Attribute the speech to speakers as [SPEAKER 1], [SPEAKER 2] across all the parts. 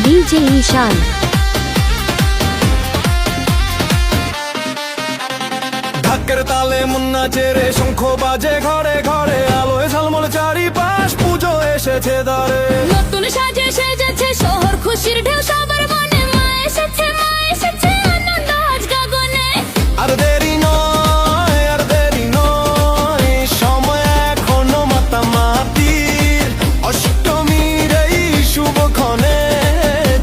[SPEAKER 1] DJ Ishan।
[SPEAKER 2] ঢাকের তালে মুন্না চেরে শঙ্খ বাজে ঘরে ঘরে, আলোয় ঝলমল চারিপাশ, পুজো এসেছে দ্বারে।
[SPEAKER 3] নতুন সাজে সেজেছে শহর, খুশির ঢেউ সবার মনে। মা এসেছে, মা এসেছে, আনন্দ আজ গগনে।
[SPEAKER 2] আর দেরি নয়, আর দেরি নয়, সময় এখনো মাতামাতির। অষ্টমীর এই শুভক্ষণে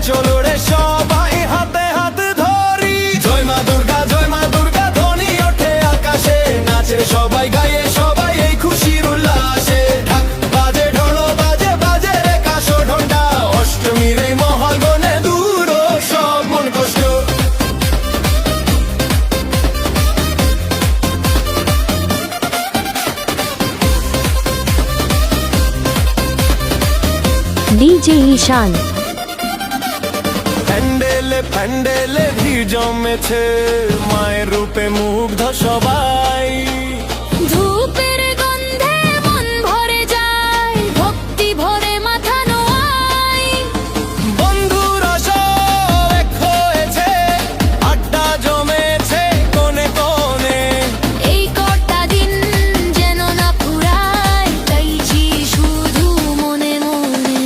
[SPEAKER 2] চলো রে সবাই হাতে হাতে ধরি। জয় মা দুর্গা, জয় মা দুর্গা ধ্বনি ওঠে আকাশে, নাচে সবাই, গায়ে সবাই এই খুশির উল্লাসে। ঢাক বাজে, ঢোল বাজে, বাজে রে কাশো ঢোলটা। অষ্টমীর এই মহল গনে দূর সব মন কষ্ট।
[SPEAKER 1] DJ Ishan।
[SPEAKER 2] প্যান্ডেলে প্যান্ডেলে ভিড় জমেছে, মায়ের রূপে মুগ্ধ সবাই।
[SPEAKER 3] ধূপের গন্ধে মন ভরে যায়, ভক্তি ভরে মাথা নোয়াই।
[SPEAKER 2] বন্ধুরা সব এক হয়েছে, আড্ডা জমেছে কোণে কোণে।
[SPEAKER 3] এই কটা দিন যেন না ফুরায়, চাইছি শুধু মনে মনে।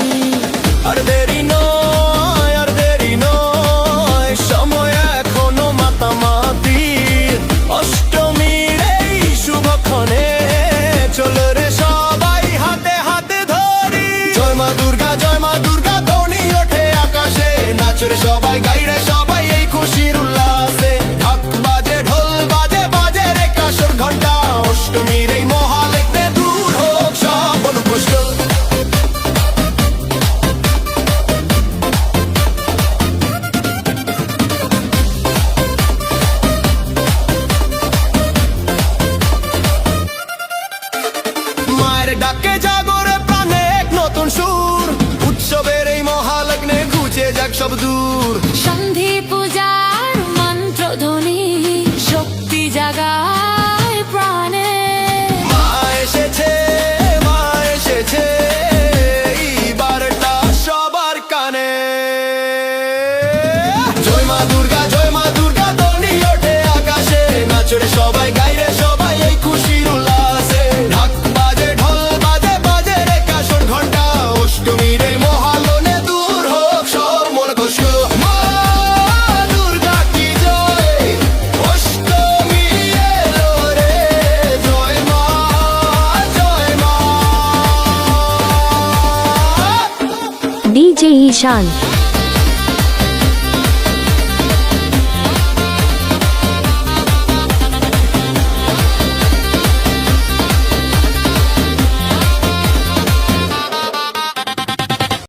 [SPEAKER 2] আর দেরি নয়, আর দেরি নয়, সময় এখনো মাতামাতির। অষ্টমীর এই শুভক্ষণে চলো রে সবাই হাতে হাতে ধরি। জয় মা দুর্গা, জয় মা দুর্গা ধ্বনি ওঠে আকাশে, নাচে রে সবাই, গাই রে সবাই এই খুশির উল্লাসে। ঢাক বাজে, ঢোল বাজে, বাজে রে কাশর ঘন্টা। অষ্টমীর এই মহালগ্নে দূর হোক সব অনুকষ্ট। মায়ের ডাকে জাগরে প্রাণে এক নতুন সুর, উৎসবের এই মহালগ্নে ঘুচে যাক সব দূর।
[SPEAKER 3] সন্ধি পূজার মন্ত্র ধ্বনি, শক্তি জাগায় প্রাণে।
[SPEAKER 2] মা এসেছে, মা এসেছে, এই বারটা সবার কানে। জয় মা দুর্গা, জয় মা দুর্গা ধ্বনি ওঠে আকাশে, নাচরে সবাই, গাইরে সবাই এই খুশির উল্লাসে। ঢাক বাজে, ঢোল বাজে, বাজে রে কাশর ঘন্টা। অষ্টমীর এই মহালনে দূর হোক সব মন কষ্ট। মা দুর্গা কি জয়, অষ্টমী এলো রে। জয় মা, জয় মা।
[SPEAKER 1] DJ Ishan।